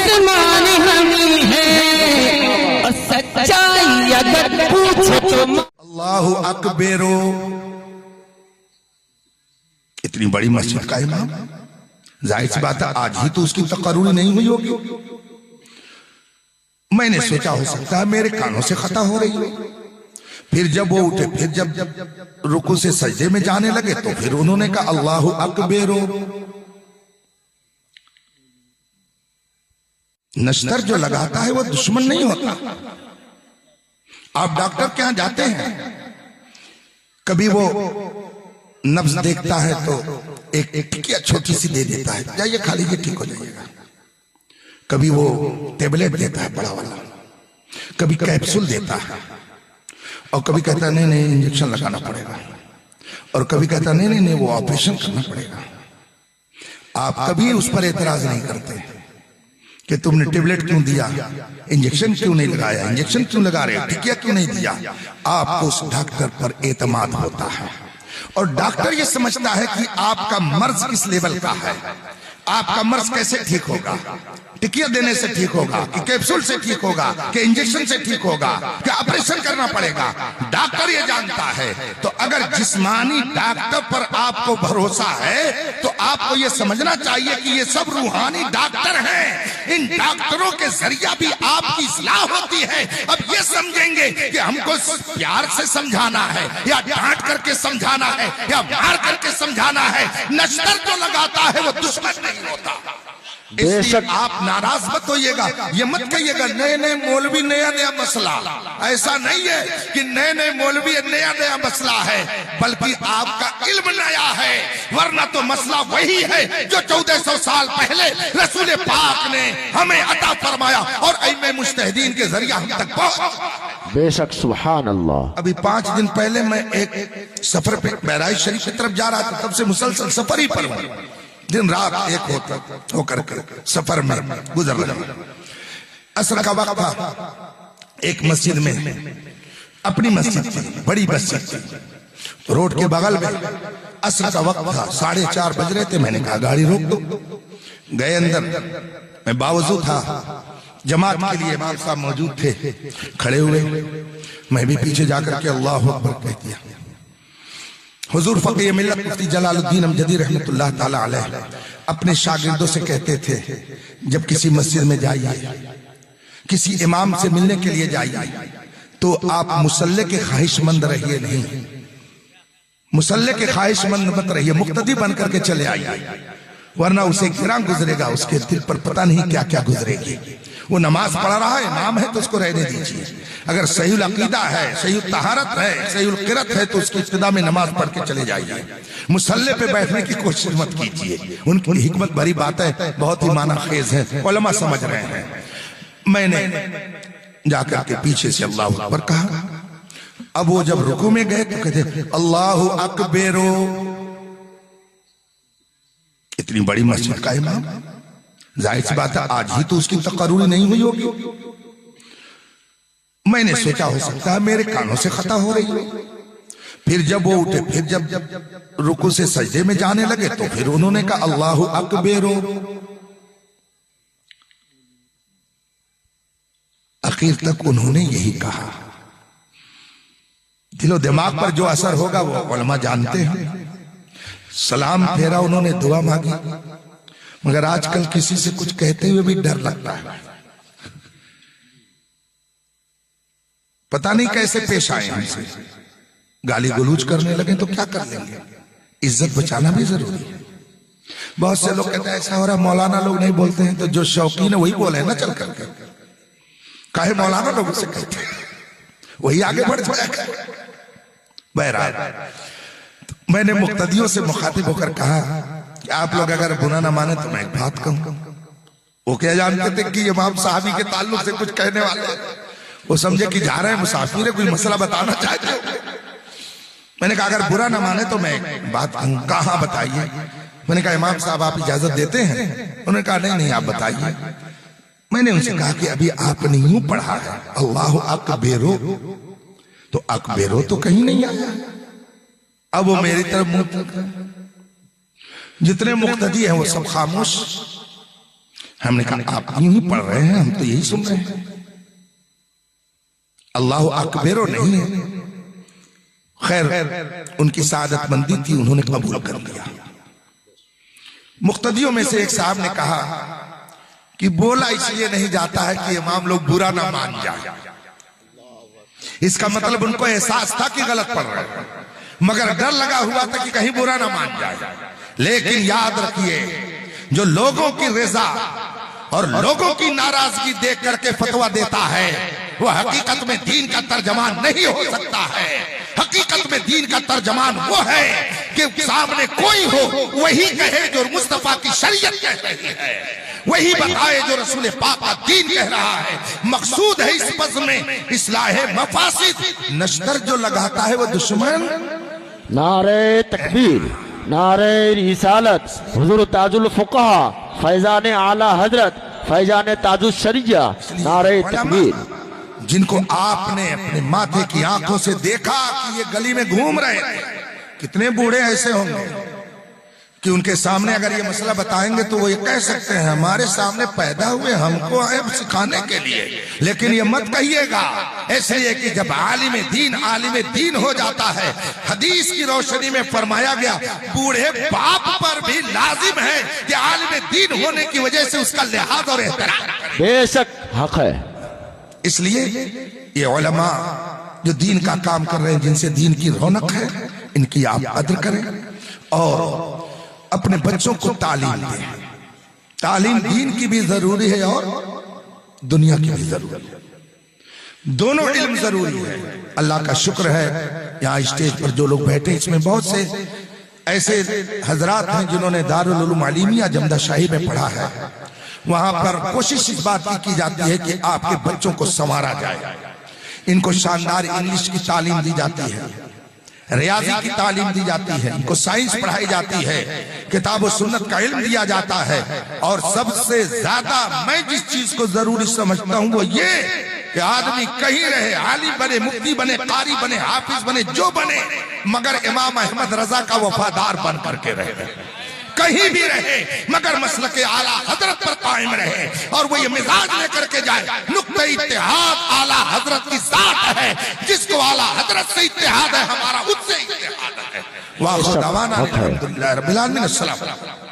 مسلمان ہم ہیں اور سچائی اگر پوچھے تو اللہ اکبر. اتنی بڑی مسجد کا امام، ظاہر سی بات ہے آج ہی تو اس کی تقرری نہیں ہوئی ہوگی. میں نے سوچا ہو سکتا ہے میرے کانوں سے خطا ہو رہی ہو. پھر جب وہ اٹھے، پھر جب رکوع سے سجدے میں جانے لگے تو پھر انہوں نے کہا اللہ اکبر. نشتر جو لگاتا ہے وہ دشمن نہیں ہوتا. آپ ڈاکٹر کے ہاں جاتے ہیں، کبھی وہ نبض دیکھتا ہے تو ایک ٹکیا چھوٹی سی دے دیتا ہے، جائیے کھا لیجیے ٹھیک ہو جائیے گا. کبھی وہ ٹیبلٹ دیتا ہے بڑا والا، کبھی کیپسول دیتا ہے، اور کبھی کہتا ہے نہیں انجیکشن لگانا پڑے گا، اور کبھی کہتا ہے نہیں وہ آپریشن کرنا پڑے گا. آپ کبھی اس پر اعتراض نہیں کرتے کہ تم نے ٹیبلٹ کیوں دیا، انجیکشن کیوں نہیں لگایا، انجیکشن کیوں لگا رہے، ٹکیا کیوں نہیں دیا. آپ کو اس ڈاکٹر پر اعتماد ہوتا ہے، اور ڈاکٹر یہ سمجھتا ہے کہ آپ کا مرض کس لیول کا ہے، آپ کا مرض کیسے ٹھیک ہوگا. ٹکیا دینے سے ٹھیک ہوگا کہ کیپسول سے ٹھیک ہوگا کہ انجیکشن سے ٹھیک ہوگا کہ آپریشن کرنا پڑے گا. ڈاکٹر یہ جانتا ہے. تو اگر جسمانی ڈاکٹر پر آپ کو بھروسہ ہے تو آپ کو یہ سمجھنا چاہیے کہ یہ سب روحانی ڈاکٹر ہیں. ان ڈاکٹروں کے ذریعہ بھی آپ کی اصلاح ہوتی ہے. اب یہ سمجھیں گے کہ ہم کو پیار سے سمجھانا ہے یا ڈانٹ کر کے سمجھانا ہے یا مار کر کے سمجھانا ہے. نشتر جو لگاتا ہے وہ دشمن نہیں ہوتا. اس لیے آپ ناراض مت ہوئیے گا، یہ مت کہیے گا نئے مولوی نیا مسئلہ. ایسا نہیں ہے کہ نئے مولوی نیا مسئلہ ہے، بلکہ آپ کا علم نیا ہے. ورنہ تو مسئلہ وہی ہے جو 1400 سال پہلے رسول پاک نے ہمیں عطا فرمایا اور ائمہ مجتہدین کے ذریعہ ہم تک پہنچ. بے شک سبحان اللہ. ابھی 5 دن پہلے میں ایک سفر پہ بہرائچ شریف کی طرف جا رہا تھا، تب سے مسلسل سفر ہی پر ہوں. دن رات ایک ہو کر سفر میں گزر رہا. عصر کا وقت تھا. ایک مسجد میں، اپنی مسجد تھی، بڑی مسجد تھی، روڈ کے بغل میں. عصر کا وقت تھا، 4:30 بج رہے تھے. میں نے کہا گاڑی روک دو. گئے اندر. میں باوضو تھا، جماعت کے لیے امام صاحب موجود تھے، کھڑے ہوئے. میں بھی پیچھے جا کر کے اللہ اکبر کہہ دیا. حضور فقیہ ملت مفتی جلال الدین امجدی رحمت اللہ تعالی علیہ اپنے شاگردوں سے کہتے تھے جب کسی مسجد میں جائیے، کسی امام سے ملنے کے لیے جائیے تو آپ مصلی کے خواہش مند رہیے نہیں، مصلی کے خواہش مند مت رہیے، مقتدی بن کر کے چلے آئیے. ورنہ اسے گراں گزرے گا، اس کے دل پر پتہ نہیں کیا کیا گزرے گی. وہ نماز پڑھ رہا ہے، امام ہے تو اس کو رہنے دیجیے. اگر صحیح العقیدہ ہے، صحیح الطہارت ہے، صحیح القرت ہے تو اس کی ابتدا میں نماز پڑھ کے چلے جائیے. مصلی پہ بیٹھنے کی کوشش مت کیجیے. ان کی حکمت بھری باتیں بہت ہی معنی خیز ہیں، علماء سمجھ رہے ہیں. میں نے جا کر کے پیچھے سے اللہ اکبر کہا. اب وہ جب رکوع میں گئے تو کہتے اللہ اکبر. اتنی بڑی مسجد کا امام، ظاہر سی بات ہے آج ہی تو اس کی تقرری نہیں ہوئی ہوگی. میں نے سوچا ہو سکتا ہے میرے کانوں سے خطا ہو رہی ہو. پھر جب وہ اٹھے، پھر جب رکوع سے سجدے میں جانے لگے تو پھر انہوں نے کہا اللہ اکبر. آخر تک انہوں نے یہی کہا. دل و دماغ پر جو اثر ہوگا وہ علماء جانتے ہیں. سلام پھیرا، انہوں نے دعا مانگی. مگر آج کل کسی سے کچھ کہتے ہوئے بھی ڈر لگتا ہے. پتہ نہیں کیسے پیش آئے ہم سے. گالی گلوچ کرنے لگے تو کیا کر لیں گے. عزت بچانا بھی ضروری ہے. بہت سے لوگ کہتے ہیں ایسا ہو رہا مولانا لوگ نہیں بولتے ہیں، تو جو شوقین ہے وہی بولے نا چل کر کے. کاہے مولانا لوگوں سے کہتے ہیں، وہی آگے بڑھ جائے گا. بہرحال میں نے مقتدیوں سے مخاطب ہو کر کہا کہ آپ لوگ اگر برا نہ مانے تو میں ایک بات کہوں. وہ کیا جانتے تھے کہ امام صحابی کے تعلق سے کچھ کہنے والے ہیں. وہ سمجھے کہ جا رہے ہیں مسافر ہے، کوئی مسئلہ بتانا چاہتے ہو. میں نے کہا اگر برا نہ مانے تو میں ایک بات کہوں. کہاں بتائیے. میں نے کہا امام صاحب آپ اجازت دیتے ہیں؟ انہوں نے کہا نہیں آپ بتائیے. میں نے ان سے کہا کہ ابھی آپ نے یوں پڑھا ہے اللہ اکبر، تو اکبر تو کہیں نہیں آیا. اب وہ میری طرف منہ، جتنے مقتدی ہیں وہ سب خاموش. ہم نے کہا آپ یوں ہی پڑھ رہے ہیں، ہم تو یہی سن رہے ہیں، اللہ اکبر نہیں ہے۔ خیر ان کی سعادت مندی تھی، انہوں نے قبول کر لیا۔ مقتدیوں میں سے ایک صاحب نے کہا کہ بولا اس لیے نہیں جاتا ہے کہ امام لوگ برا نہ مان جائے۔ اس کا مطلب ان کو احساس تھا کہ غلط پڑھ رہے ہیں، مگر ڈر لگا ہوا تھا کہ کہیں برا نہ مان جائے۔ لیکن یاد رکھیے، جو لوگوں کی رضا اور لوگوں کی ناراضگی دیکھ کر کے فتویٰ دیتا ہے، وہ حقیقت میں دین کا ترجمان نہیں ہو سکتا ہے۔ حقیقت میں دین کا ترجمان وہ ہے کہ سامنے کوئی ہو وہی کہے جو مصطفیٰ کی شریعت کہہ رہی ہے، وہی بتائے جو رسول پاک کا دین کہہ رہا ہے۔ مقصود ہے اس بزم میں اصلاح مفاسد، نشتر جو لگاتا ہے وہ دشمن۔ نعرہ تکبیر، نعرہ رسالت، حضور تاج الفقہا، فیضان اعلی حضرت، فیضان تاج الشریعہ، نعرہ تکبیر۔ جن کو آپ نے اپنے ماتھے کی آنکھوں سے دیکھا کہ یہ گلی میں گھوم رہے تھے، کتنے بوڑھے ایسے ہوں گے کہ ان کے سامنے اگر یہ مسئلہ بتائیں گے تو وہ یہ کہہ سکتے ہیں ہمارے سامنے پیدا ہوئے، ہم کو آئے سکھانے کے لیے، لیکن یہ مت کہیے گا، ایسے لیے کہ جب عالم دین ہو جاتا ہے، حدیث کی روشنی میں فرمایا گیا بوڑھے باپ پر بھی لازم ہے کہ عالم دین ہونے کی وجہ سے اس کا لحاظ اور احترام کرے۔ بے شک حق ہے۔ اس لیے یہ علماء جو دین کا کام کر رہے ہیں، جن سے دین کی رونق ہے، ان کی آپ قدر کریں اور اپنے بچوں کو تعلیم دیں۔ تعلیم دین کی بھی ضروری ہے اور دنیا کی بھی ضروری ہے، دونوں علم ضروری ہے۔ اللہ کا شکر ہے یہاں اسٹیج پر جو لوگ بیٹھے اس میں بہت سے ایسے حضرات ہیں جنہوں نے دارالعلوم علیمیہ جمدہ شاہی میں پڑھا ہے۔ وہاں پر کوشش اس بات کی جاتی ہے کہ آپ کے بچوں کو سنوارا جائے، ان کو شاندار انگلش کی تعلیم دی جاتی ہے، ریاضی کی تعلیم دی جاتی ہے، ان کو سائنس پڑھائی جاتی ہے، کتاب و سنت کا علم دیا جاتا ہے، اور سب سے زیادہ میں جس چیز کو ضروری سمجھتا ہوں وہ یہ کہ آدمی کہیں رہے، عالم بنے، مفتی بنے، قاری بنے، حافظ بنے، جو بنے، مگر امام احمد رضا کا وفادار بن کر کے رہے، کہیں بھی رہے مگر مسلک اعلیٰ حضرت پر قائم رہے، اور وہ یہ مزاج لے کر کے جائے۔ نقطہ اتحاد اعلیٰ حضرت کی ذات ہے، جس کو اعلیٰ حضرت سے اتحاد ہے ہمارا اس سے اتحاد ہے۔ وآخر دعوانا الحمدللہ رب العالمین، السلام علیکم۔